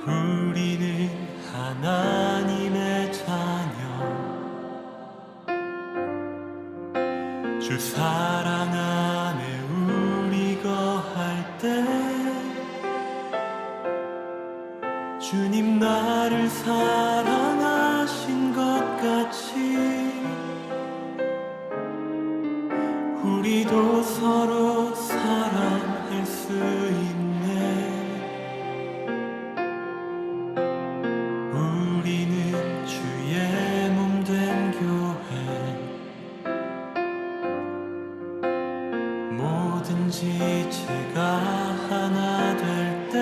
우리는 하나님의 자녀, 주 사랑 안에 우리 거할 때 주님 나를 사랑하신 것 같이 우리도 서로 사랑할 수 있네. 우리는 주의 몸 된 교회, 뭐든지 제가 하나 될 때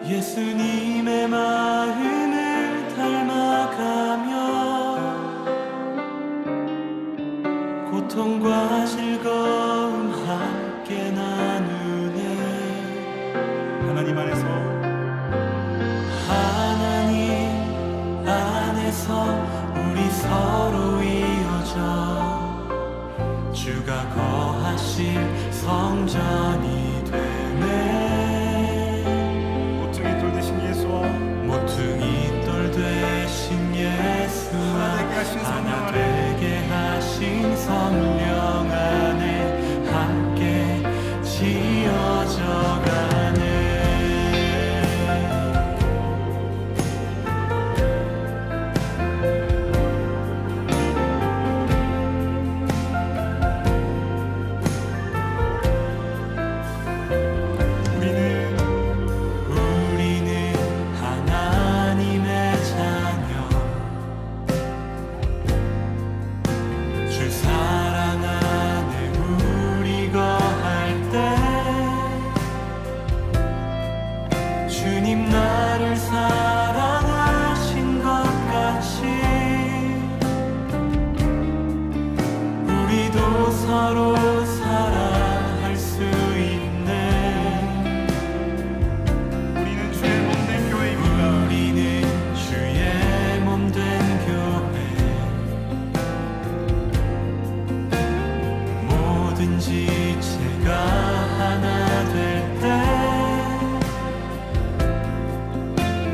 예수님의 마음을 닮아가며 고통과 즐거움 함께 나누네. 하나님 안에서 우리 서로 이어져 주가 거하실 성전이 되네. 모퉁이 돌 대신 예수와 하나 되게 하신 성령 안에 함께 지어져 가네. 주님 나를 사랑하신 것 같이 우리도 서로 사랑할 수 있네. 우리는 주의 몸 된 교회입니다. 우리는 주의 몸 된 교회, 뭐든지 제가 하나 될 때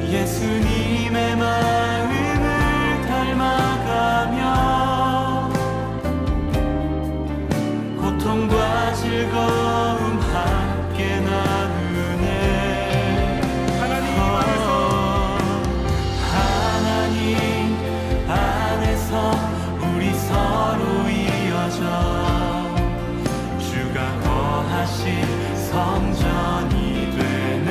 예수님의 마음을 닮아가며 고통과 즐거움 함께 나누네. 하나님 안에서 우리 서로 이어져 주가 거하실 성전이 되네.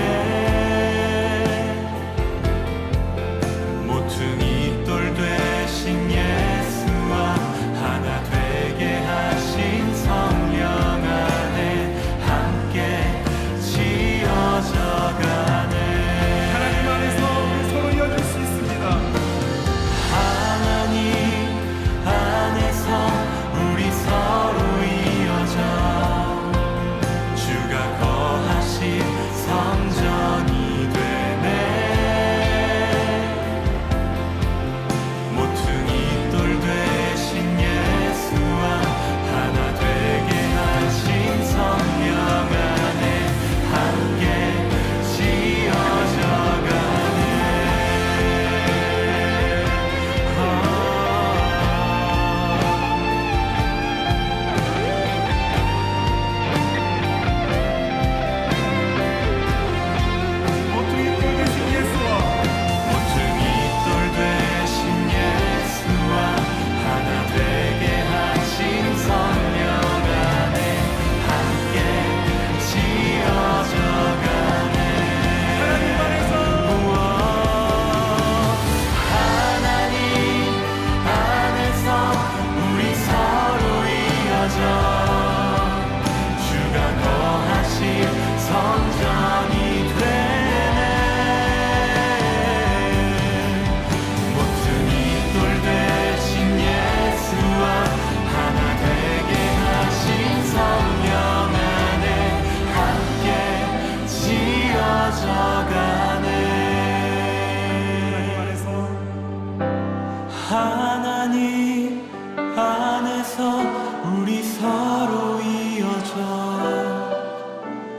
모퉁이 돌 되신 예수와 하나 되게 하신 성령 안에 함께 지어져 가네. 하나님 안에서 우리 서로 이어질 수 있습니다. 하나님 안에서 우리 서로 이어져 주가 거하신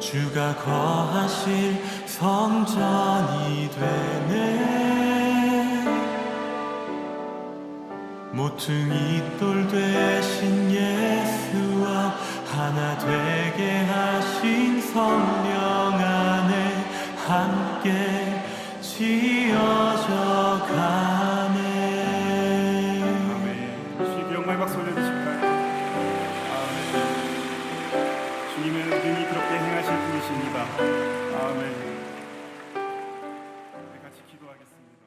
주가 거하실 성전이 되네. 모퉁이 돌 되신 예수와 하나 되게 하신 성령 안에 함께 지어져 가네. 아멘. 주님께 영광의 박수 올려주실까요? 아멘. 주님은 능히 그렇게 행하실 분이십니다. 아멘. 같이 기도하겠습니다.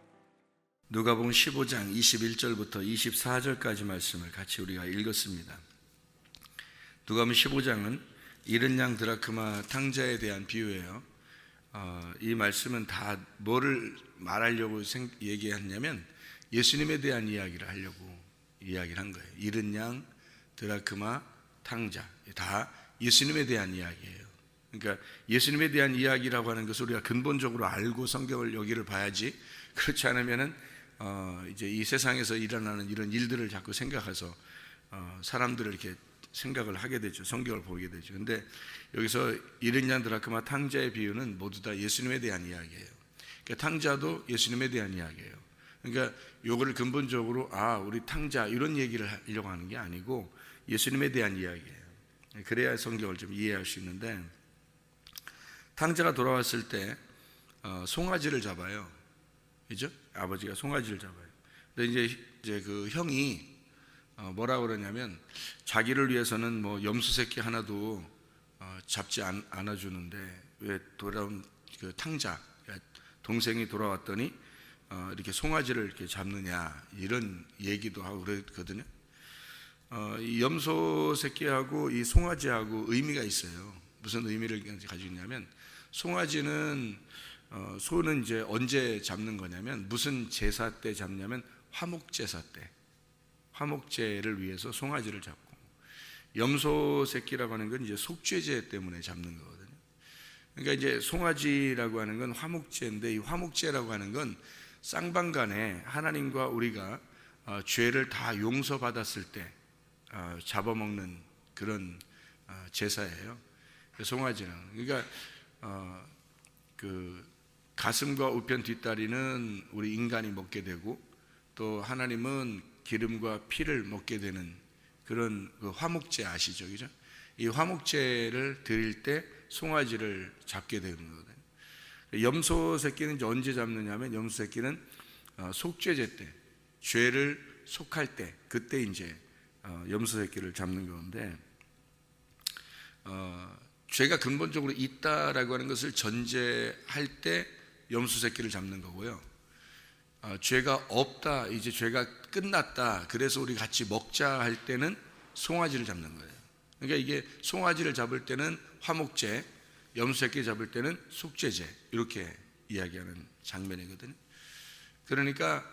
누가복음 15장 21절부터 24절까지 말씀을 같이 우리가 읽었습니다. 누가복음 15장은 잃은 양 드라크마 탕자에 대한 비유예요. 이 말씀은 다 뭐를 말하려고 얘기했냐면 예수님에 대한 이야기를 하려고 이야기를 한 거예요. 잃은 양 드라크마 탕자, 다 예수님에 대한 이야기예요. 그러니까 예수님에 대한 이야기라고 하는 것을 우리가 근본적으로 알고 성경을 여기를 봐야지, 그렇지 않으면은 이제 이 세상에서 일어나는 이런 일들을 자꾸 생각해서 사람들을 이렇게 생각을 하게 되죠. 성경을 보게 되죠. 근데 여기서 잃은 양 드라크마 탕자의 비유는 모두 다 예수님에 대한 이야기예요. 그러니까 탕자도 예수님에 대한 이야기예요. 그러니까 요거를 근본적으로 우리 탕자 이런 얘기를 하려고 하는 게 아니고 예수님에 대한 이야기예요. 그래야 성경을 좀 이해할 수 있는데, 탕자가 돌아왔을 때 송아지를 잡아요. 그죠? 아버지가 송아지를 잡아요. 근데 이제 그 형이 뭐라 그러냐면, 자기를 위해서는 뭐 염소 새끼 하나도 잡지 않아주는데 왜 돌아온 그 탕자 동생이 돌아왔더니 이렇게 송아지를 이렇게 잡느냐, 이런 얘기도 하고 그랬거든요. 이 염소 새끼하고 이 송아지하고 의미가 있어요. 무슨 의미를 가지고 있냐면, 송아지는 소는 이제 언제 잡는 거냐면, 무슨 제사 때 잡냐면 화목제사 때, 화목제를 위해서 송아지를 잡고, 염소 새끼라고 하는 건 이제 속죄제 때문에 잡는 거거든요. 그러니까 이제 송아지라고 하는 건 화목제인데, 이 화목제라고 하는 건 쌍방간에 하나님과 우리가 죄를 다 용서받았을 때 잡아먹는 그런 제사예요. 송아지는. 그러니까 그 가슴과 우편 뒷다리는 우리 인간이 먹게 되고, 또 하나님은 기름과 피를 먹게 되는 그런 그 화목제 아시죠? 그죠? 이 화목제를 드릴 때 송아지를 잡게 되는 거거든요. 염소 새끼는 이제 언제 잡느냐면, 염소 새끼는 속죄제 때, 죄를 속할 때, 그때 이제 염소 새끼를 잡는 건데, 죄가 근본적으로 있다라고 하는 것을 전제할 때 염소 새끼를 잡는 거고요. 죄가 없다, 이제 죄가 끝났다, 그래서 우리 같이 먹자 할 때는 송아지를 잡는 거예요. 그러니까 이게 송아지를 잡을 때는 화목제, 염소 새끼 잡을 때는 속죄제, 이렇게 이야기하는 장면이거든요. 그러니까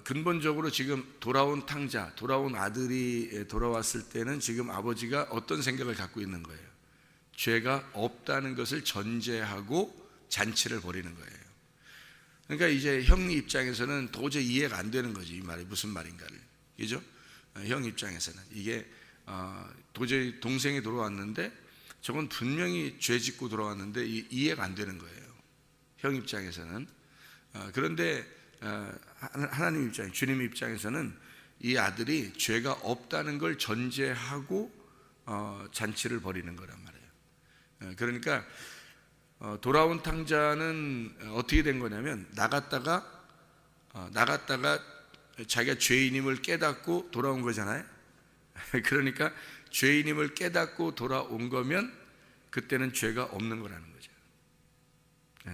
근본적으로 지금 돌아온 탕자, 돌아온 아들이 돌아왔을 때는 지금 아버지가 어떤 생각을 갖고 있는 거예요? 죄가 없다는 것을 전제하고 잔치를 벌이는 거예요. 그러니까 이제 형 입장에서는 도저히 이해가 안 되는 거지, 이 말이 무슨 말인가를. 그죠? 형 입장에서는 이게 도저히 동생이 돌아왔는데 저건 분명히 죄 짓고 돌아왔는데 이해가 안 되는 거예요, 형 입장에서는. 그런데 하나님 입장, 주님 입장에서는 이 아들이 죄가 없다는 걸 전제하고 잔치를 벌이는 거란 말이에요. 그러니까 돌아온 탕자는 어떻게 된 거냐면, 나갔다가 자기가 죄인임을 깨닫고 돌아온 거잖아요. 그러니까 죄인임을 깨닫고 돌아온 거면 그때는 죄가 없는 거라는 거죠.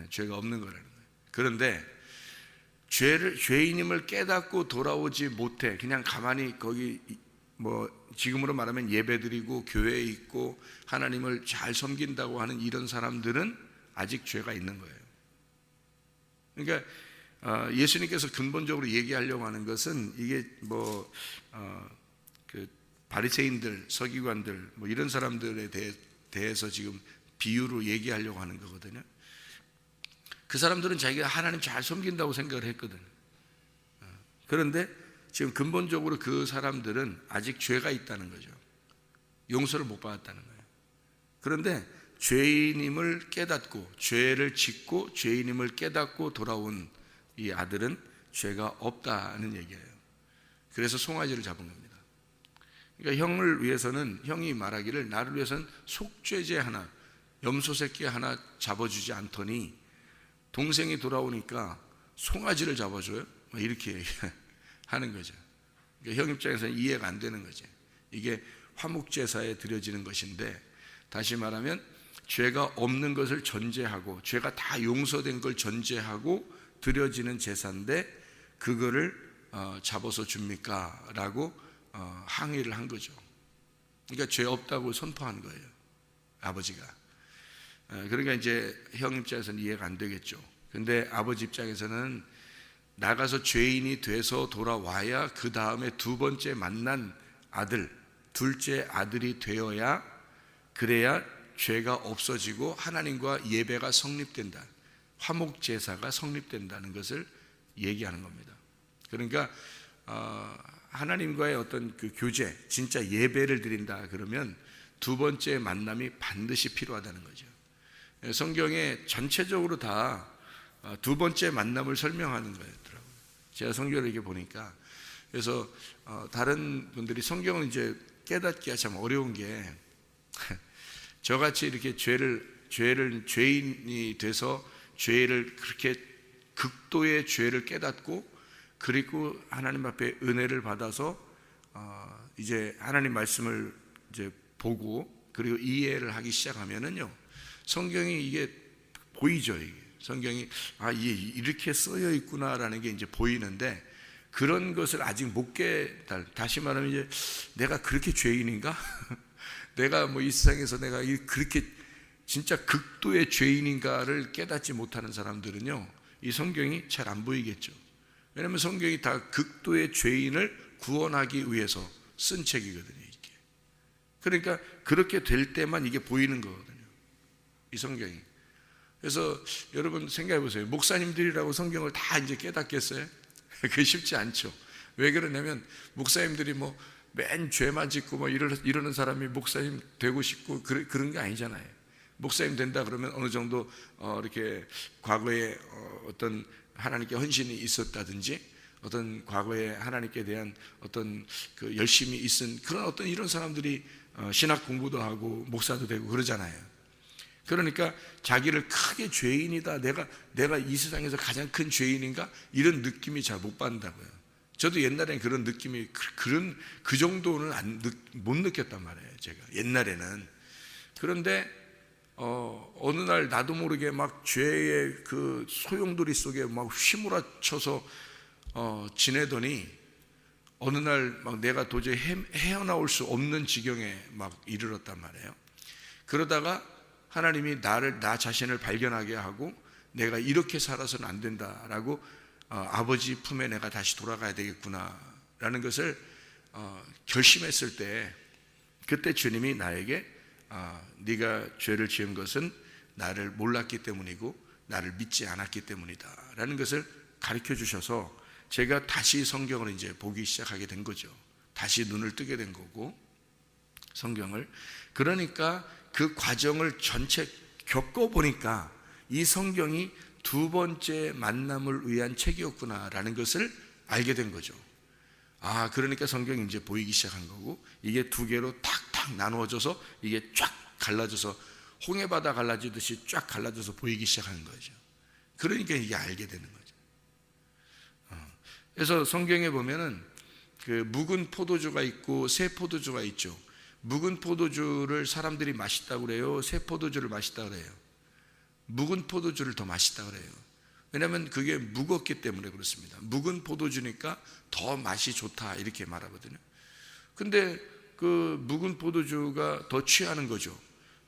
죄가 없는 거라는 거예요. 그런데 죄인임을 깨닫고 돌아오지 못해 그냥 가만히 거기 뭐 지금으로 말하면 예배드리고 교회에 있고 하나님을 잘 섬긴다고 하는 이런 사람들은 아직 죄가 있는 거예요. 그러니까 예수님께서 근본적으로 얘기하려고 하는 것은, 이게 그 바리새인들, 서기관들 뭐 이런 사람들에 대해서 지금 비유로 얘기하려고 하는 거거든요. 그 사람들은 자기가 하나님 잘 섬긴다고 생각을 했거든. 그런데 지금 근본적으로 그 사람들은 아직 죄가 있다는 거죠. 용서를 못 받았다는 거예요. 그런데 죄인임을 깨닫고 죄를 짓고 죄인임을 깨닫고 돌아온 이 아들은 죄가 없다는 얘기예요. 그래서 송아지를 잡은 겁니다. 그러니까 형을 위해서는, 형이 말하기를 나를 위해서는 속죄제 하나, 염소 새끼 하나 잡아주지 않더니 동생이 돌아오니까 송아지를 잡아줘요? 이렇게 하는 거죠. 그러니까 형 입장에서는 이해가 안 되는 거죠. 이게 화목제사에 드려지는 것인데, 다시 말하면 죄가 없는 것을 전제하고 죄가 다 용서된 걸 전제하고 드려지는 제사인데 그거를 잡아서 줍니까? 라고 항의를 한 거죠. 그러니까 죄 없다고 선포한 거예요, 아버지가. 그러니까 이제 형 입장에서는 이해가 안 되겠죠. 근데 아버지 입장에서는 나가서 죄인이 돼서 돌아와야 그 다음에 두 번째 만난 아들, 둘째 아들이 되어야, 그래야 죄가 없어지고 하나님과 예배가 성립된다, 화목제사가 성립된다는 것을 얘기하는 겁니다. 그러니까 하나님과의 어떤 그 교제, 진짜 예배를 드린다 그러면 두 번째 만남이 반드시 필요하다는 거죠. 성경에 전체적으로 다 두 번째 만남을 설명하는 거였더라고요. 제가 성경을 이렇게 보니까. 그래서 다른 분들이 성경을 이제 깨닫기가 참 어려운 게 저같이 이렇게 죄인이 돼서 죄를 그렇게 극도의 죄를 깨닫고 그리고 하나님 앞에 은혜를 받아서 이제 하나님 말씀을 이제 보고 그리고 이해를 하기 시작하면은요, 성경이 이게 보이죠. 이게 성경이 이게 이렇게 쓰여 있구나라는 게 이제 보이는데, 그런 것을 아직 못 깨달. 다시 말하면 이제 내가 그렇게 죄인인가? 내가 뭐 이 세상에서 내가 그렇게 진짜 극도의 죄인인가를 깨닫지 못하는 사람들은요, 이 성경이 잘 안 보이겠죠. 왜냐하면 성경이 다 극도의 죄인을 구원하기 위해서 쓴 책이거든요, 이게. 그러니까 그렇게 될 때만 이게 보이는 거거든요, 이 성경이. 그래서 여러분 생각해 보세요. 목사님들이라고 성경을 다 이제 깨닫겠어요? 그게 쉽지 않죠. 왜 그러냐면 목사님들이 뭐 맨 죄만 짓고 뭐 이러는 사람이 목사님 되고 싶고 그런 게 아니잖아요. 목사님 된다 그러면 어느 정도 이렇게 과거에 어떤 하나님께 헌신이 있었다든지, 어떤 과거에 하나님께 대한 어떤 그 열심이 있은 그런 어떤 이런 사람들이 신학 공부도 하고 목사도 되고 그러잖아요. 그러니까 자기를 크게 죄인이다, 내가 이 세상에서 가장 큰 죄인인가, 이런 느낌이 잘 못 받는다고요. 저도 옛날에는 그런 느낌이 그 정도는 못 느꼈단 말이에요, 제가 옛날에는. 그런데 어느 날 나도 모르게 막 죄의 그 소용돌이 속에 막 휘몰아쳐서 지내더니 어느 날 막 내가 도저히 헤어나올 수 없는 지경에 막 이르렀단 말이에요. 그러다가 하나님이 나 자신을 발견하게 하고 내가 이렇게 살아서는 안 된다라고 아버지 품에 내가 다시 돌아가야 되겠구나라는 것을 결심했을 때, 그때 주님이 나에게 네가 죄를 지은 것은 나를 몰랐기 때문이고 나를 믿지 않았기 때문이다 라는 것을 가르쳐 주셔서 제가 다시 성경을 이제 보기 시작하게 된 거죠. 다시 눈을 뜨게 된 거고, 성경을. 그러니까 그 과정을 전체 겪어보니까 이 성경이 두 번째 만남을 위한 책이었구나라는 것을 알게 된 거죠. 그러니까 성경이 이제 보이기 시작한 거고, 이게 두 개로 탁탁 나누어져서 이게 쫙 갈라져서 홍해바다 갈라지듯이 쫙 갈라져서 보이기 시작하는 거죠. 그러니까 이게 알게 되는 거죠. 그래서 성경에 보면은 그 묵은 포도주가 있고 새 포도주가 있죠. 묵은 포도주를 사람들이 맛있다고 그래요? 새 포도주를 맛있다고 그래요? 묵은 포도주를 더 맛있다고 그래요. 왜냐하면 그게 묵었기 때문에 그렇습니다. 묵은 포도주니까 더 맛이 좋다 이렇게 말하거든요. 근데 그 묵은 포도주가 더 취하는 거죠,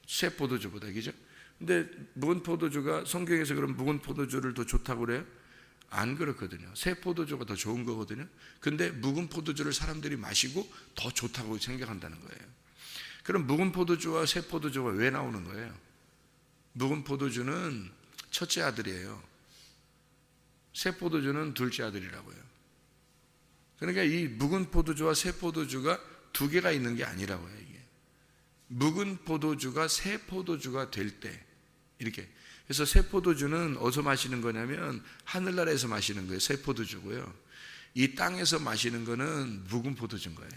새 포도주보다. 그죠? 근데 묵은 포도주가 성경에서 그럼 묵은 포도주를 더 좋다고 그래요? 안 그렇거든요. 새 포도주가 더 좋은 거거든요. 근데 묵은 포도주를 사람들이 마시고 더 좋다고 생각한다는 거예요. 그럼 묵은 포도주와 새 포도주가 왜 나오는 거예요? 묵은 포도주는 첫째 아들이에요. 새 포도주는 둘째 아들이라고요. 그러니까 이 묵은 포도주와 새 포도주가 두 개가 있는 게 아니라고요, 이게. 묵은 포도주가 새 포도주가 될 때, 이렇게. 그래서 새 포도주는 어디서 마시는 거냐면 하늘나라에서 마시는 거예요. 새 포도주고요. 이 땅에서 마시는 거는 묵은 포도주인 거예요.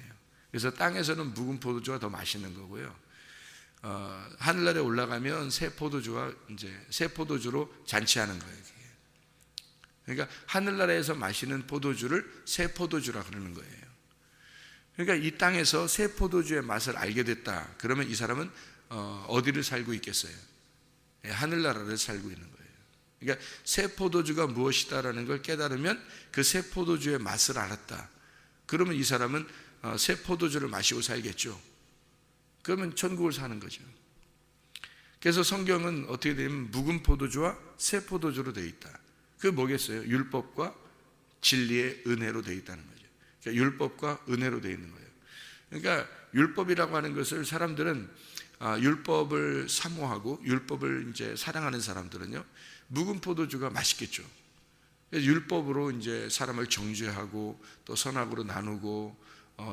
그래서 땅에서는 묵은 포도주가 더 맛있는 거고요. 하늘나라에 올라가면 새 포도주가 이제 새 포도주로 잔치하는 거예요. 그러니까 하늘나라에서 마시는 포도주를 새 포도주라 그러는 거예요. 그러니까 이 땅에서 새 포도주의 맛을 알게 됐다. 그러면 이 사람은 어디를 살고 있겠어요? 하늘나라를 살고 있는 거예요. 그러니까 새 포도주가 무엇이다라는 걸 깨달으면 그 새 포도주의 맛을 알았다. 그러면 이 사람은 새 포도주를 마시고 살겠죠. 그러면 천국을 사는 거죠. 그래서 성경은 어떻게 되냐면 묵은 포도주와 새 포도주로 되어 있다. 그게 뭐겠어요? 율법과 진리의 은혜로 되어 있다는 거죠. 그러니까 율법과 은혜로 되어 있는 거예요. 그러니까 율법이라고 하는 것을 사람들은 율법을 사모하고 율법을 이제 사랑하는 사람들은요, 묵은 포도주가 맛있겠죠. 율법으로 이제 사람을 정죄하고 또 선악으로 나누고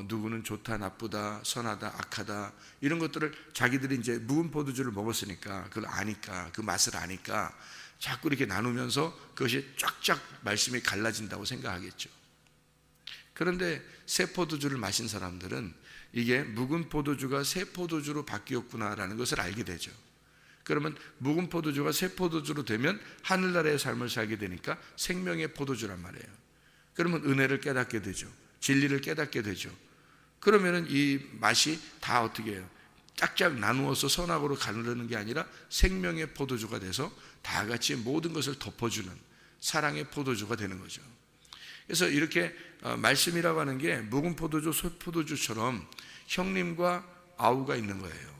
누구는 좋다, 나쁘다, 선하다, 악하다 이런 것들을 자기들이 이제 묵은 포도주를 먹었으니까 그걸 아니까 그 맛을 아니까 자꾸 이렇게 나누면서 그것이 쫙쫙 말씀이 갈라진다고 생각하겠죠. 그런데 새 포도주를 마신 사람들은 이게 묵은 포도주가 새 포도주로 바뀌었구나라는 것을 알게 되죠. 그러면 묵은 포도주가 새 포도주로 되면 하늘나라의 삶을 살게 되니까 생명의 포도주란 말이에요. 그러면 은혜를 깨닫게 되죠. 진리를 깨닫게 되죠. 그러면은 이 맛이 다 어떻게 해요? 짝짝 나누어서 선악으로 가르는 게 아니라 생명의 포도주가 돼서 다 같이 모든 것을 덮어주는 사랑의 포도주가 되는 거죠. 그래서 이렇게 말씀이라고 하는 게 묵은 포도주, 소포도주처럼 형님과 아우가 있는 거예요.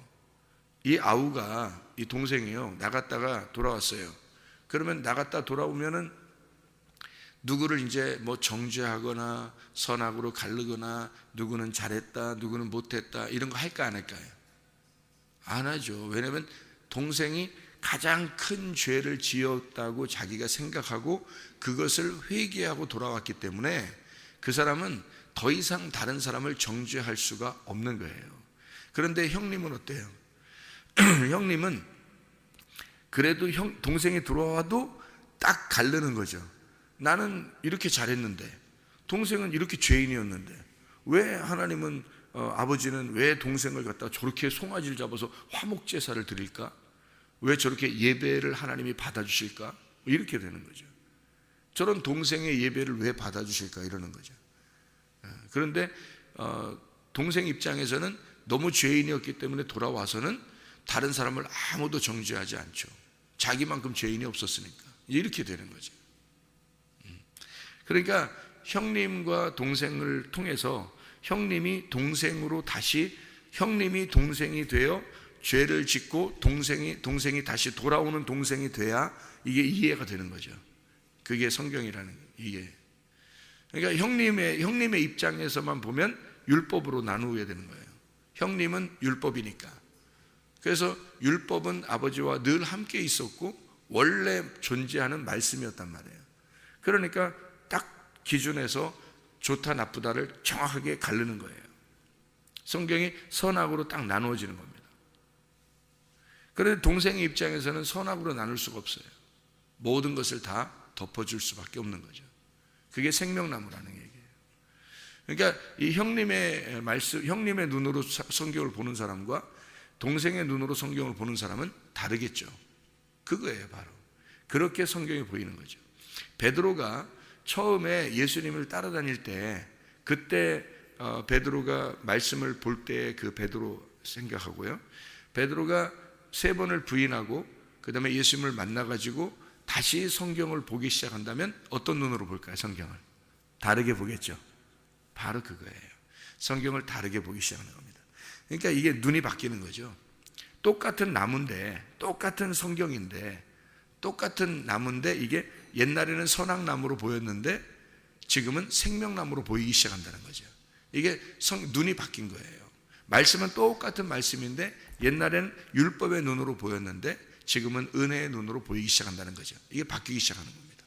이 아우가, 이 동생이요, 나갔다가 돌아왔어요. 그러면 나갔다 돌아오면은 누구를 이제 뭐 정죄하거나 선악으로 가르거나 누구는 잘했다, 누구는 못했다 이런 거 할까 안 할까요? 안 하죠. 왜냐하면 동생이 가장 큰 죄를 지었다고 자기가 생각하고 그것을 회개하고 돌아왔기 때문에 그 사람은 더 이상 다른 사람을 정죄할 수가 없는 거예요. 그런데 형님은 어때요? 형님은 그래도 동생이 들어와도 딱 가르는 거죠. 나는 이렇게 잘했는데 동생은 이렇게 죄인이었는데 왜 하나님은 아버지는 왜 동생을 갖다 저렇게 송아지를 잡아서 화목제사를 드릴까? 왜 저렇게 예배를 하나님이 받아주실까? 이렇게 되는 거죠. 저런 동생의 예배를 왜 받아주실까? 이러는 거죠. 그런데 동생 입장에서는 너무 죄인이었기 때문에 돌아와서는 다른 사람을 아무도 정죄하지 않죠. 자기만큼 죄인이 없었으니까. 이렇게 되는 거죠. 그러니까 형님과 동생을 통해서 형님이 동생으로 다시 형님이 동생이 되어 죄를 짓고 동생이 다시 돌아오는 동생이 돼야 이게 이해가 되는 거죠. 그게 성경이라는 이게. 그러니까 형님의 입장에서만 보면 율법으로 나누어야 되는 거예요. 형님은 율법이니까. 그래서 율법은 아버지와 늘 함께 있었고 원래 존재하는 말씀이었단 말이에요. 그러니까 딱 기준에서 좋다 나쁘다를 정확하게 가르는 거예요. 성경이 선악으로 딱 나누어지는 겁니다. 그런데 동생의 입장에서는 선악으로 나눌 수가 없어요. 모든 것을 다 덮어줄 수밖에 없는 거죠. 그게 생명나무라는 얘기예요. 그러니까 이 형님의 말씀, 형님의 눈으로 성경을 보는 사람과 동생의 눈으로 성경을 보는 사람은 다르겠죠. 그거예요, 바로. 그렇게 성경이 보이는 거죠. 베드로가 처음에 예수님을 따라다닐 때 그때 베드로가 말씀을 볼 때 그 베드로 생각하고요. 베드로가 3번을 부인하고 그 다음에 예수님을 만나가지고 다시 성경을 보기 시작한다면 어떤 눈으로 볼까요? 성경을 다르게 보겠죠. 바로 그거예요. 성경을 다르게 보기 시작하는 겁니다. 그러니까 이게 눈이 바뀌는 거죠. 똑같은 나무인데, 똑같은 성경인데, 똑같은 나무인데 이게 옛날에는 선악나무로 보였는데 지금은 생명나무로 보이기 시작한다는 거죠. 이게 눈이 바뀐 거예요. 말씀은 똑같은 말씀인데 옛날에는 율법의 눈으로 보였는데 지금은 은혜의 눈으로 보이기 시작한다는 거죠. 이게 바뀌기 시작하는 겁니다.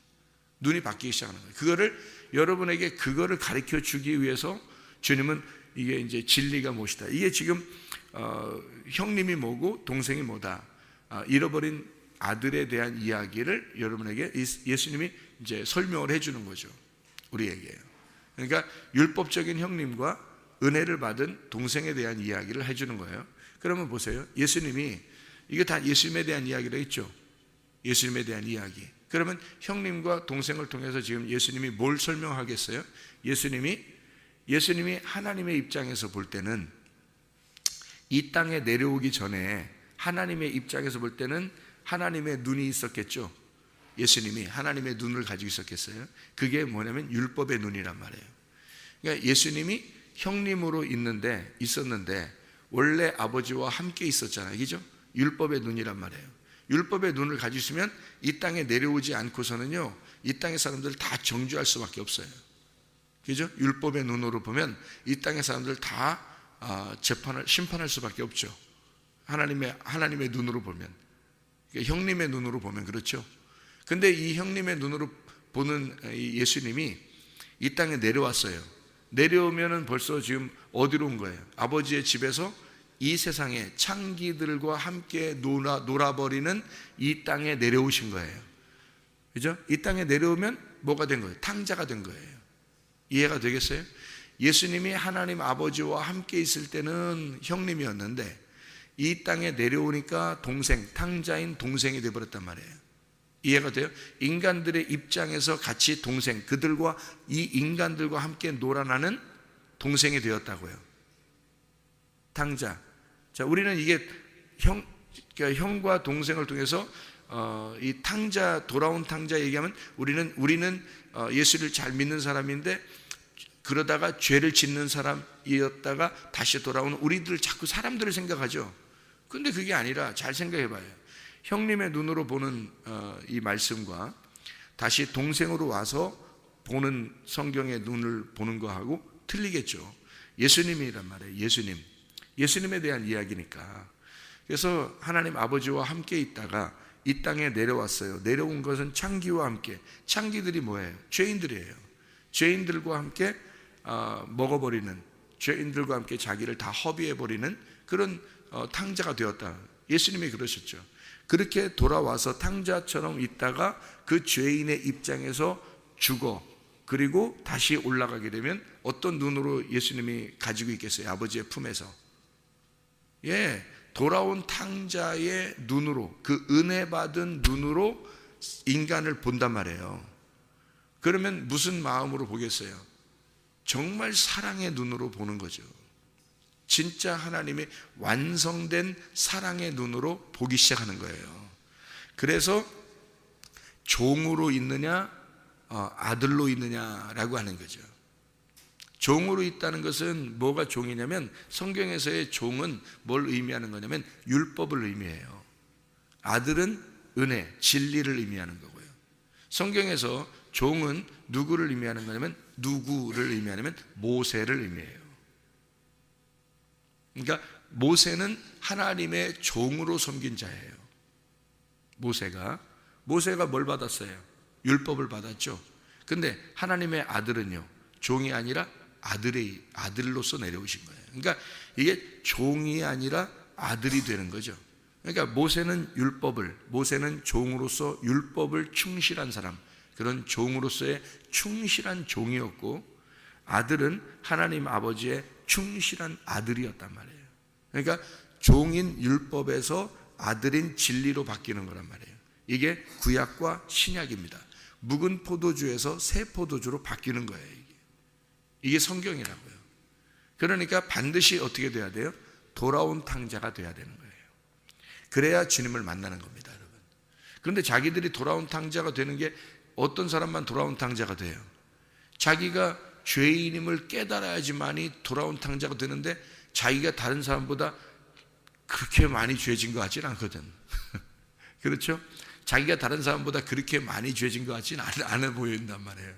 눈이 바뀌기 시작하는 거예요. 여러분에게 그거를 가르쳐 주기 위해서 주님은 이게 이제 진리가 무엇이다. 이게 지금 형님이 뭐고 동생이 뭐다. 잃어버린 아들에 대한 이야기를 여러분에게 예수님이 이제 설명을 해주는 거죠. 우리에게. 그러니까 율법적인 형님과 은혜를 받은 동생에 대한 이야기를 해주는 거예요. 그러면 보세요. 예수님이 이게 다 예수님에 대한 이야기라 했죠. 예수님에 대한 이야기. 그러면 형님과 동생을 통해서 지금 예수님이 뭘 설명하겠어요? 예수님이 하나님의 입장에서 볼 때는 이 땅에 내려오기 전에 하나님의 입장에서 볼 때는 하나님의 눈이 있었겠죠. 예수님이 하나님의 눈을 가지고 있었겠어요. 그게 뭐냐면 율법의 눈이란 말이에요. 그러니까 예수님이 형님으로 있었는데 원래 아버지와 함께 있었잖아요. 그죠? 율법의 눈이란 말이에요. 율법의 눈을 가지고 있으면 이 땅에 내려오지 않고서는요, 이 땅의 사람들을 다 정죄할 수밖에 없어요. 그죠? 율법의 눈으로 보면 이 땅의 사람들 다 심판할 수밖에 없죠. 하나님의 눈으로 보면, 형님의 눈으로 보면 그렇죠. 근데 이 형님의 눈으로 보는 이 예수님이 이 땅에 내려왔어요. 내려오면은 벌써 지금 어디로 온 거예요? 아버지의 집에서 이 세상에 창기들과 함께 놀아버리는 이 땅에 내려오신 거예요. 그죠? 이 땅에 내려오면 뭐가 된 거예요? 탕자가 된 거예요. 이해가 되겠어요? 예수님이 하나님 아버지와 함께 있을 때는 형님이었는데 이 땅에 내려오니까 탕자인 동생이 되어버렸단 말이에요. 이해가 돼요? 인간들의 입장에서 같이 그들과 이 인간들과 함께 놀아나는 동생이 되었다고요. 탕자. 자, 우리는 이게 그러니까 형과 동생을 통해서 이 돌아온 탕자 얘기하면 우리는 예수를 잘 믿는 사람인데 그러다가 죄를 짓는 사람이었다가 다시 돌아오는 우리들 자꾸 사람들을 생각하죠. 근데 그게 아니라 잘 생각해 봐요. 형님의 눈으로 보는 이 말씀과 다시 동생으로 와서 보는 성경의 눈을 보는 거하고 틀리겠죠. 예수님이란 말이에요. 예수님에 대한 이야기니까. 그래서 하나님 아버지와 함께 있다가 이 땅에 내려왔어요. 내려온 것은 창기와 함께. 창기들이 뭐예요? 죄인들이에요. 죄인들과 함께 먹어버리는, 죄인들과 함께 자기를 다 허비해버리는 그런 탕자가 되었다. 예수님이 그러셨죠. 그렇게 돌아와서 탕자처럼 있다가 그 죄인의 입장에서 죽어 그리고 다시 올라가게 되면 어떤 눈으로 예수님이 가지고 있겠어요? 아버지의 품에서. 돌아온 탕자의 눈으로, 그 은혜 받은 눈으로 인간을 본단 말이에요. 그러면 무슨 마음으로 보겠어요? 정말 사랑의 눈으로 보는 거죠. 진짜 하나님의 완성된 사랑의 눈으로 보기 시작하는 거예요. 그래서 종으로 있느냐 아들로 있느냐라고 하는 거죠. 종으로 있다는 것은 뭐가 종이냐면 성경에서의 종은 뭘 의미하는 거냐면 율법을 의미해요. 아들은 은혜, 진리를 의미하는 거고요. 성경에서 종은 누구를 의미하는 거냐면 모세를 의미해요. 그러니까 모세는 하나님의 종으로 섬긴 자예요. 모세가 뭘 받았어요? 율법을 받았죠. 근데 하나님의 아들은요, 종이 아니라 아들로서 내려오신 거예요. 그러니까 이게 종이 아니라 아들이 되는 거죠. 그러니까 모세는 종으로서 율법을 충실한 사람, 그런 종으로서의 충실한 종이었고, 아들은 하나님 아버지의 충실한 아들이었단 말이에요. 그러니까 종인 율법에서 아들인 진리로 바뀌는 거란 말이에요. 이게 구약과 신약입니다. 묵은 포도주에서 새 포도주로 바뀌는 거예요. 이게 성경이라고요. 그러니까 반드시 어떻게 돼야 돼요? 돌아온 탕자가 돼야 되는 거예요. 그래야 주님을 만나는 겁니다, 여러분. 그런데 자기들이 돌아온 탕자가 되는 게 어떤 사람만 돌아온 탕자가 돼요? 자기가 죄인임을 깨달아야지만이 돌아온 탕자가 되는데 자기가 다른 사람보다 그렇게 많이 죄진 것 같지는 않거든. 그렇죠? 자기가 다른 사람보다 그렇게 많이 죄진 것 같지는 않아 보인단 말이에요.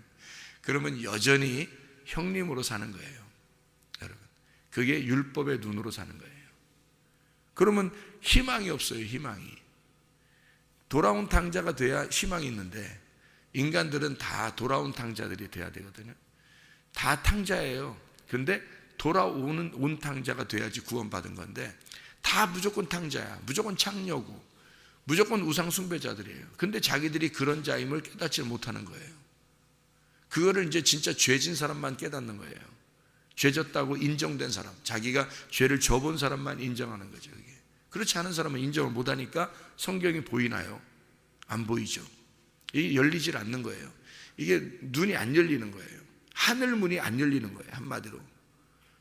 그러면 여전히 형님으로 사는 거예요, 여러분. 그게 율법의 눈으로 사는 거예요. 그러면 희망이 없어요. 희망이. 돌아온 탕자가 돼야 희망이 있는데 인간들은 다 돌아온 탕자들이 돼야 되거든요. 다 탕자예요. 근데 돌아오는 온 탕자가 돼야지 구원받은 건데 다 무조건 탕자야. 무조건 창녀고 무조건 우상 숭배자들이에요. 근데 자기들이 그런 자임을 깨닫지 못하는 거예요. 그거를 이제 진짜 죄진 사람만 깨닫는 거예요. 죄졌다고 인정된 사람, 자기가 죄를 져본 사람만 인정하는 거죠. 그게. 그렇지 않은 사람은 인정을 못하니까 성경이 보이나요? 안 보이죠. 이게 열리질 않는 거예요. 이게 눈이 안 열리는 거예요. 하늘문이 안 열리는 거예요. 한마디로.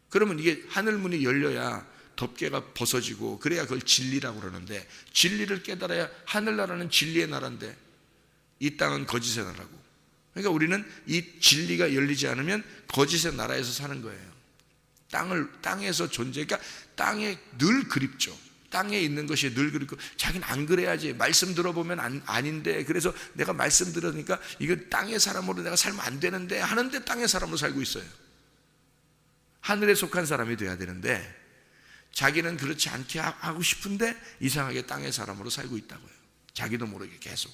그러면 이게 하늘문이 열려야 덮개가 벗어지고 그래야 그걸 진리라고 그러는데, 진리를 깨달아야, 하늘나라는 진리의 나라인데 이 땅은 거짓의 나라고. 그러니까 우리는 이 진리가 열리지 않으면 거짓의 나라에서 사는 거예요. 땅에서 존재, 그러니까 땅에 늘 그립죠. 땅에 있는 것이 늘 그립고, 자기는 안 그래야지, 말씀 들어보면 아닌데, 그래서 내가 말씀 들으니까 이거 땅의 사람으로 내가 살면 안 되는데 하는데 땅의 사람으로 살고 있어요. 하늘에 속한 사람이 돼야 되는데 자기는 그렇지 않게 하고 싶은데 이상하게 땅의 사람으로 살고 있다고요. 자기도 모르게 계속.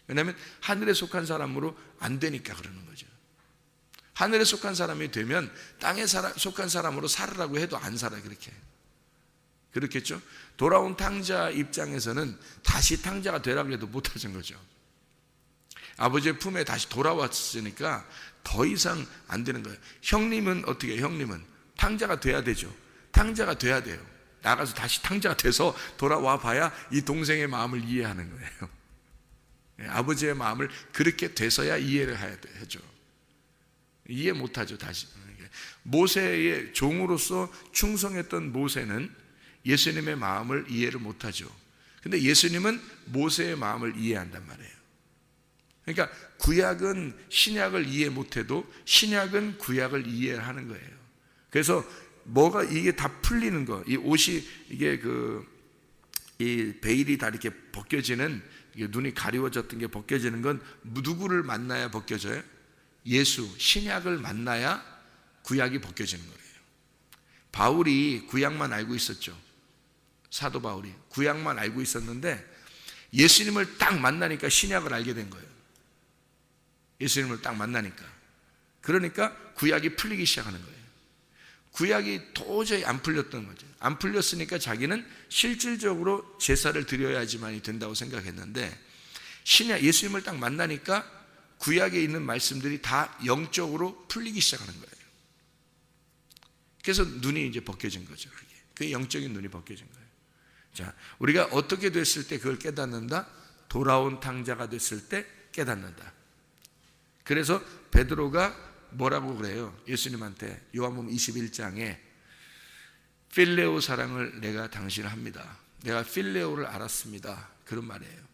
왜냐하면 하늘에 속한 사람으로 안 되니까 그러는 거죠. 하늘에 속한 사람이 되면 땅에 속한 사람으로 살으라고 해도 안 살아요. 그렇겠죠? 돌아온 탕자 입장에서는 다시 탕자가 되라고 해도 못하는 거죠. 아버지의 품에 다시 돌아왔으니까 더 이상 안 되는 거예요. 형님은 어떻게 해요? 형님은 탕자가 돼야 되죠. 탕자가 돼야 돼요. 나가서 다시 탕자가 돼서 돌아와 봐야 이 동생의 마음을 이해하는 거예요. 아버지의 마음을 그렇게 돼서야 이해를 해야죠. 이해 못하죠. 다시. 모세의 종으로서 충성했던 모세는 예수님의 마음을 이해를 못하죠. 근데 예수님은 모세의 마음을 이해한단 말이에요. 그러니까 구약은 신약을 이해 못해도 신약은 구약을 이해하는 거예요. 그래서 뭐가 이게 다 풀리는 거, 이 옷이 이게 이 베일이 다 이렇게 벗겨지는, 이게 눈이 가리워졌던 게 벗겨지는 건 누구를 만나야 벗겨져요? 예수, 신약을 만나야 구약이 벗겨지는 거예요. 바울이 구약만 알고 있었죠. 사도 바울이 구약만 알고 있었는데 예수님을 딱 만나니까 신약을 알게 된 거예요. 예수님을 딱 만나니까. 그러니까 구약이 풀리기 시작하는 거예요. 구약이 도저히 안 풀렸던 거죠. 안 풀렸으니까 자기는 실질적으로 제사를 드려야지만이 된다고 생각했는데, 신약 예수님을 딱 만나니까 구약에 있는 말씀들이 다 영적으로 풀리기 시작하는 거예요. 그래서 눈이 이제 벗겨진 거죠. 그게 영적인 눈이 벗겨진 거예요. 자, 우리가 어떻게 됐을 때 그걸 깨닫는다? 돌아온 탕자가 됐을 때 깨닫는다. 그래서 베드로가 뭐라고 그래요? 예수님한테 요한복음 21장에 필레오 사랑을 내가 당신을 합니다. 내가 필레오를 알았습니다. 그런 말이에요.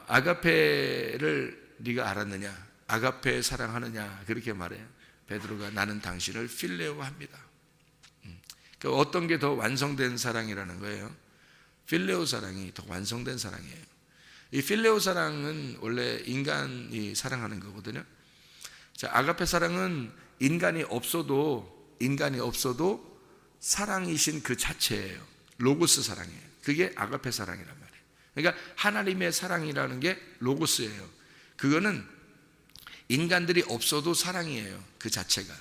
아가페를 네가 알았느냐? 아가페 사랑하느냐? 그렇게 말해요. 베드로가 나는 당신을 필레오 합니다. 그러니까 어떤 게 더 완성된 사랑이라는 거예요? 필레오 사랑이 더 완성된 사랑이에요. 이 필레오 사랑은 원래 인간이 사랑하는 거거든요. 자, 아가페 사랑은 인간이 없어도 사랑이신 그 자체예요. 로고스 사랑이에요. 그게 아가페 사랑이란 말이에요. 그러니까 하나님의 사랑이라는 게 로고스예요. 그거는 인간들이 없어도 사랑이에요. 그 자체가.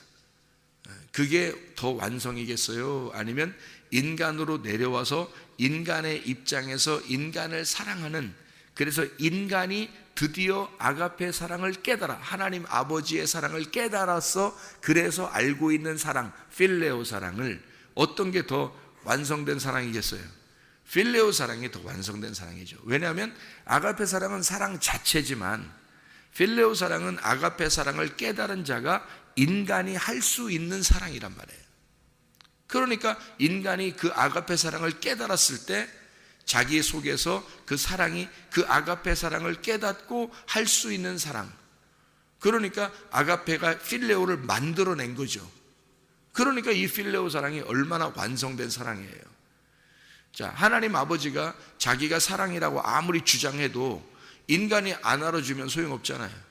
그게 더 완성이겠어요? 아니면 인간으로 내려와서 인간의 입장에서 인간을 사랑하는, 그래서 인간이 드디어 아가페 사랑을 깨달아, 하나님 아버지의 사랑을 깨달아서 그래서 알고 있는 사랑, 필레오 사랑을, 어떤 게 더 완성된 사랑이겠어요? 필레오 사랑이 더 완성된 사랑이죠. 왜냐하면 아가페 사랑은 사랑 자체지만 필레오 사랑은 아가페 사랑을 깨달은 자가 인간이 할 수 있는 사랑이란 말이에요. 그러니까 인간이 그 아가페 사랑을 깨달았을 때 자기 속에서 그 사랑이, 그 아가페 사랑을 깨닫고 할 수 있는 사랑, 그러니까 아가페가 필레오를 만들어낸 거죠. 그러니까 이 필레오 사랑이 얼마나 완성된 사랑이에요. 자, 하나님 아버지가 자기가 사랑이라고 아무리 주장해도 인간이 안 알아주면 소용없잖아요.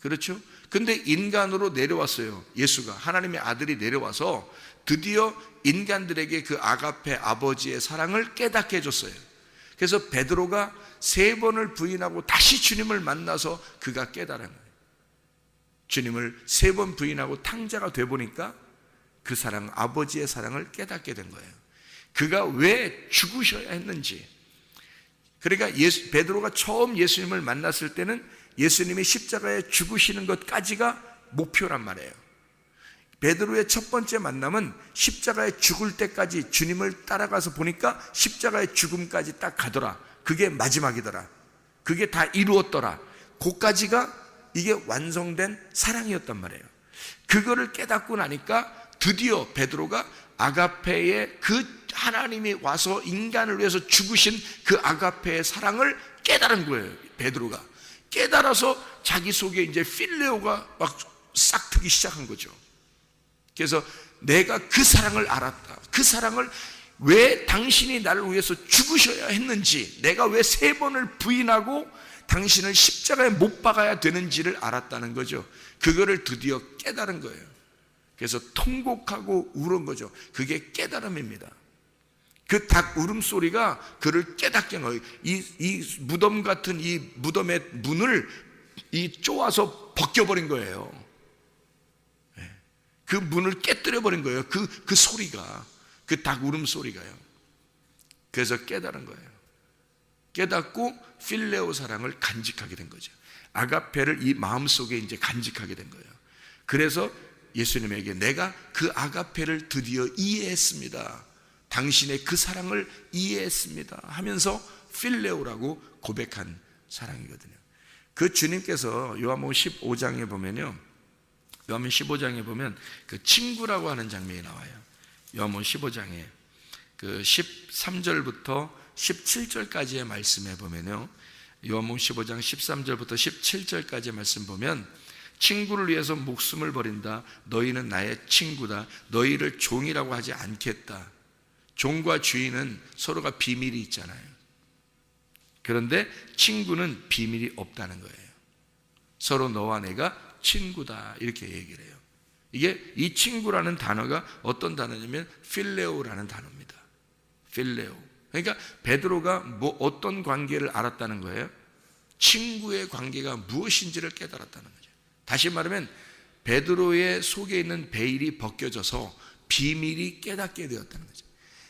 그렇죠? 근데 인간으로 내려왔어요. 예수가, 하나님의 아들이 내려와서 드디어 인간들에게 그 아가페 아버지의 사랑을 깨닫게 해줬어요. 그래서 베드로가 3번을 부인하고 다시 주님을 만나서 그가 깨달은 거예요. 주님을 3번 부인하고 탕자가 돼보니까 그 사랑, 아버지의 사랑을 깨닫게 된 거예요. 그가 왜 죽으셔야 했는지. 그러니까 베드로가 처음 예수님을 만났을 때는 예수님이 십자가에 죽으시는 것까지가 목표란 말이에요. 베드로의 첫 번째 만남은 십자가에 죽을 때까지 주님을 따라가서 보니까 십자가의 죽음까지 딱 가더라. 그게 마지막이더라. 그게 다 이루었더라. 그까지가 이게 완성된 사랑이었단 말이에요. 그거를 깨닫고 나니까 드디어 베드로가 아가페의 그 하나님이 와서 인간을 위해서 죽으신 그 아가페의 사랑을 깨달은 거예요. 베드로가 깨달아서 자기 속에 이제 필레오가 막 싹 트기 시작한 거죠. 그래서 내가 그 사랑을 알았다. 그 사랑을 왜 당신이 나를 위해서 죽으셔야 했는지, 내가 왜 3번을 부인하고 당신을 십자가에 못 박아야 되는지를 알았다는 거죠. 그거를 드디어 깨달은 거예요. 그래서 통곡하고 울은 거죠. 그게 깨달음입니다. 그 닭 울음소리가 그를 깨닫게 한 거예요. 이 무덤 같은 이 무덤의 문을 쪼아서 벗겨버린 거예요. 그 문을 깨뜨려 버린 거예요. 그 소리가, 그 닭 울음소리가요. 그래서 깨달은 거예요. 깨닫고 필레오 사랑을 간직하게 된 거죠. 아가페를 이 마음속에 이제 간직하게 된 거예요. 그래서 예수님에게 내가 그 아가페를 드디어 이해했습니다. 당신의 그 사랑을 이해했습니다 하면서 필레오라고 고백한 사랑이거든요. 그 주님께서 요한복음 15장에 보면요, 요한복음 15장에 보면 그 친구라고 하는 장면이 나와요. 요한복음 15장에 그 13절부터 17절까지의 말씀에 보면요, 요한복음 15장 13절부터 17절까지의 말씀 보면 친구를 위해서 목숨을 버린다. 너희는 나의 친구다. 너희를 종이라고 하지 않겠다. 종과 주인은 서로가 비밀이 있잖아요. 그런데 친구는 비밀이 없다는 거예요. 서로 너와 내가 친구다 이렇게 얘기를 해요. 이게 이 친구라는 단어가 어떤 단어냐면 필레오라는 단어입니다. 필레오. 그러니까 베드로가 어떤 관계를 알았다는 거예요? 친구의 관계가 무엇인지를 깨달았다는 거죠. 다시 말하면 베드로의 속에 있는 베일이 벗겨져서 비밀이 깨닫게 되었다는 거죠.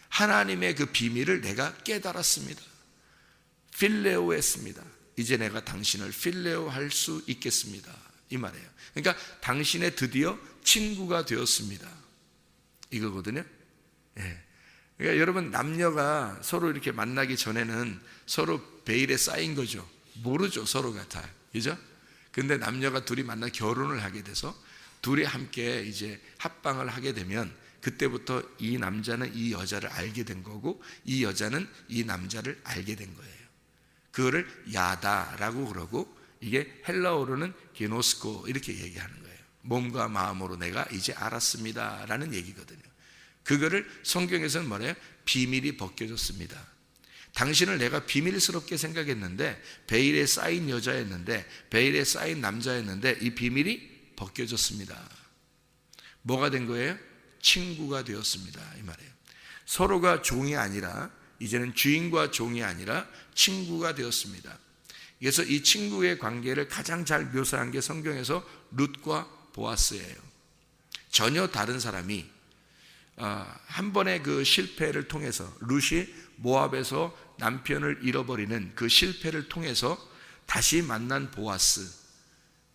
하나님의 그 비밀을 내가 깨달았습니다. 필레오했습니다. 이제 내가 당신을 필레오 할 수 있겠습니다. 이 말이에요. 그러니까 당신의 드디어 친구가 되었습니다. 이거거든요. 예. 그러니까 여러분, 남녀가 서로 이렇게 만나기 전에는 서로 베일에 쌓인 거죠. 모르죠, 서로가 다. 그죠? 근데 남녀가 둘이 만나 결혼을 하게 돼서 둘이 함께 이제 합방을 하게 되면 그때부터 이 남자는 이 여자를 알게 된 거고 이 여자는 이 남자를 알게 된 거예요. 그거를 야다라고 그러고 이게 헬라어로는 게노스코 이렇게 얘기하는 거예요. 몸과 마음으로 내가 이제 알았습니다 라는 얘기거든요. 그거를 성경에서는 뭐래요? 비밀이 벗겨졌습니다. 당신을 내가 비밀스럽게 생각했는데 베일에 쌓인 여자였는데 베일에 쌓인 남자였는데 이 비밀이 벗겨졌습니다. 뭐가 된 거예요? 친구가 되었습니다 이 말이에요. 서로가 종이 아니라 이제는 주인과 종이 아니라 친구가 되었습니다. 그래서 이 친구의 관계를 가장 잘 묘사한 게 성경에서 룻과 보아스예요. 전혀 다른 사람이 한 번의 그 실패를 통해서 룻이 모압에서 남편을 잃어버리는 그 실패를 통해서 다시 만난 보아스.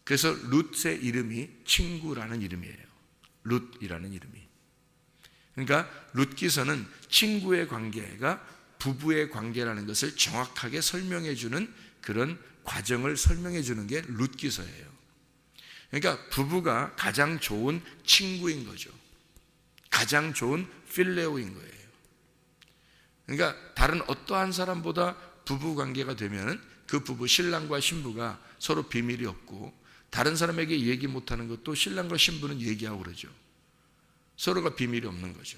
그래서 룻의 이름이 친구라는 이름이에요. 룻이라는 이름이. 그러니까 룻기서는 친구의 관계가 부부의 관계라는 것을 정확하게 설명해 주는 그런 과정을 설명해 주는 게 룻기서예요. 그러니까 부부가 가장 좋은 친구인 거죠. 가장 좋은 필레오인 거예요. 그러니까 다른 어떠한 사람보다 부부 관계가 되면 그 부부, 신랑과 신부가 서로 비밀이 없고 다른 사람에게 얘기 못하는 것도 신랑과 신부는 얘기하고 그러죠. 서로가 비밀이 없는 거죠.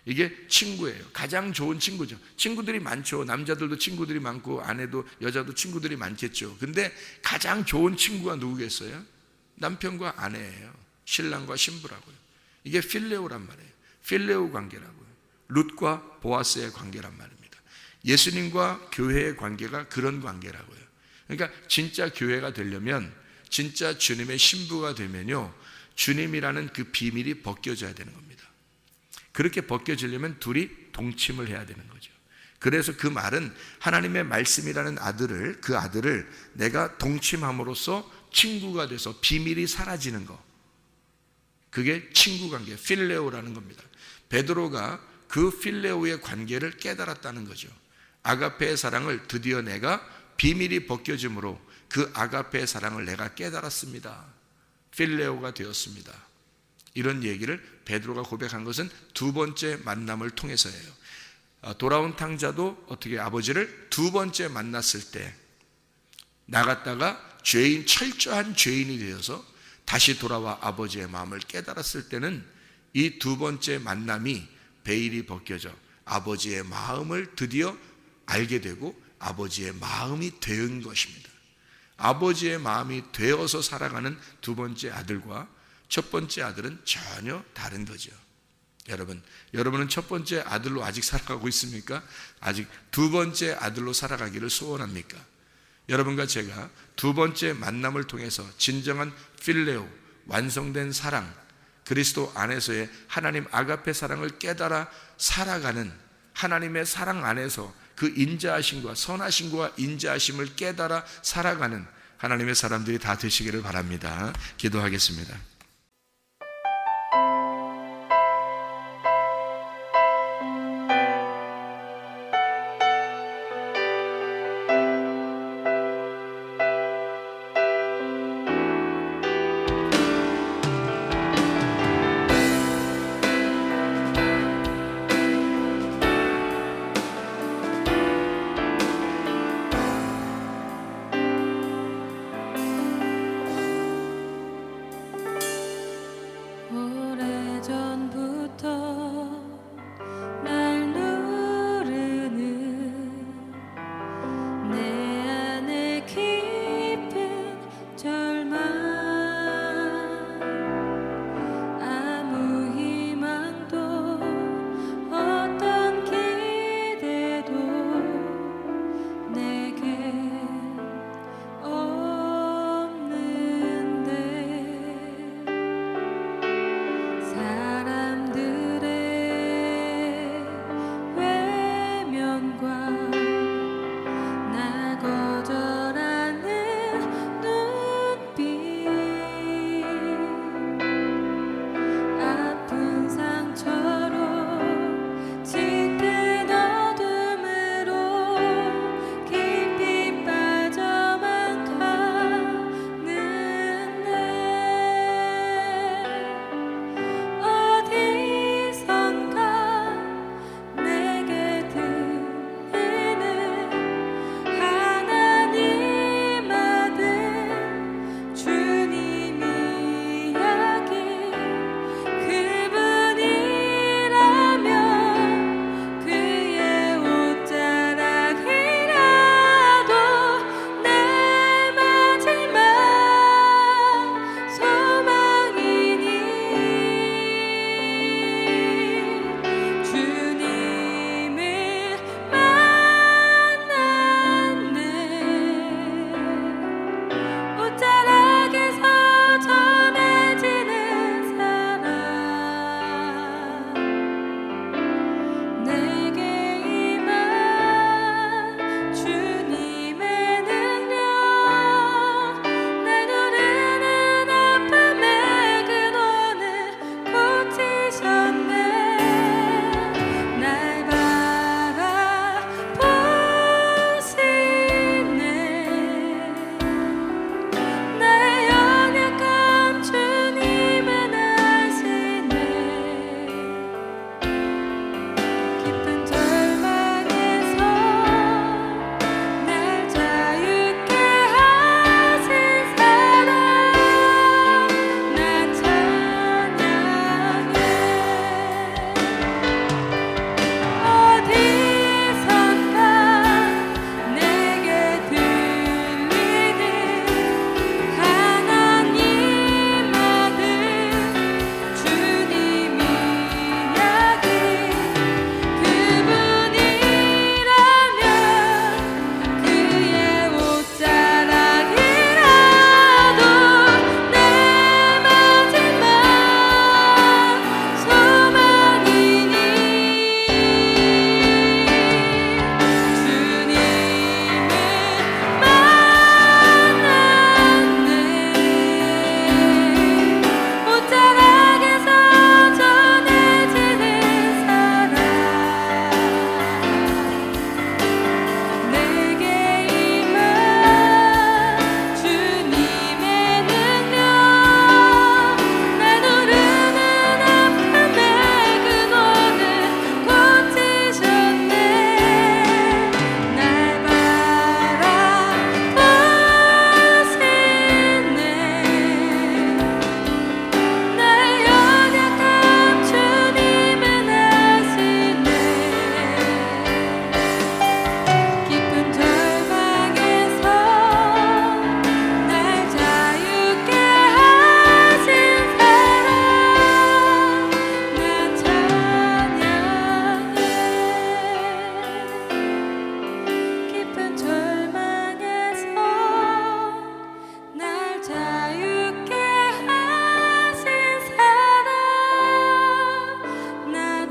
이게 친구예요. 가장 좋은 친구죠. 친구들이 많죠. 남자들도 친구들이 많고 아내도 여자도 친구들이 많겠죠. 근데 가장 좋은 친구가 누구겠어요? 남편과 아내예요. 신랑과 신부라고요. 이게 필레오란 말이에요. 필레오 관계라고요. 룻과 보아스의 관계란 말입니다. 예수님과 교회의 관계가 그런 관계라고요. 그러니까 진짜 교회가 되려면, 진짜 주님의 신부가 되면요, 주님이라는 그 비밀이 벗겨져야 되는 겁니다. 그렇게 벗겨지려면 둘이 동침을 해야 되는 거죠. 그래서 그 말은 하나님의 말씀이라는 그 아들을 내가 동침함으로써 친구가 돼서 비밀이 사라지는 거, 그게 친구 관계, 필레오라는 겁니다. 베드로가 그 필레오의 관계를 깨달았다는 거죠. 아가페의 사랑을 드디어 내가 비밀이 벗겨짐으로 그 아가페의 사랑을 내가 깨달았습니다. 필레오가 되었습니다. 이런 얘기를 베드로가 고백한 것은 두 번째 만남을 통해서예요. 돌아온 탕자도 어떻게 아버지를 두 번째 만났을 때 나갔다가 철저한 죄인이 되어서 다시 돌아와 아버지의 마음을 깨달았을 때는 이 두 번째 만남이 베일이 벗겨져 아버지의 마음을 드디어 알게 되고 아버지의 마음이 된 것입니다. 아버지의 마음이 되어서 살아가는 두 번째 아들과 첫 번째 아들은 전혀 다른 거죠. 여러분은 첫 번째 아들로 아직 살아가고 있습니까? 아직 두 번째 아들로 살아가기를 소원합니까? 여러분과 제가 두 번째 만남을 통해서 진정한 필레오, 완성된 사랑, 그리스도 안에서의 하나님 아가페 사랑을 깨달아 살아가는 하나님의 사랑 안에서 그 인자하심과 선하심과 인자하심을 깨달아 살아가는 하나님의 사람들이 다 되시기를 바랍니다. 기도하겠습니다.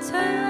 사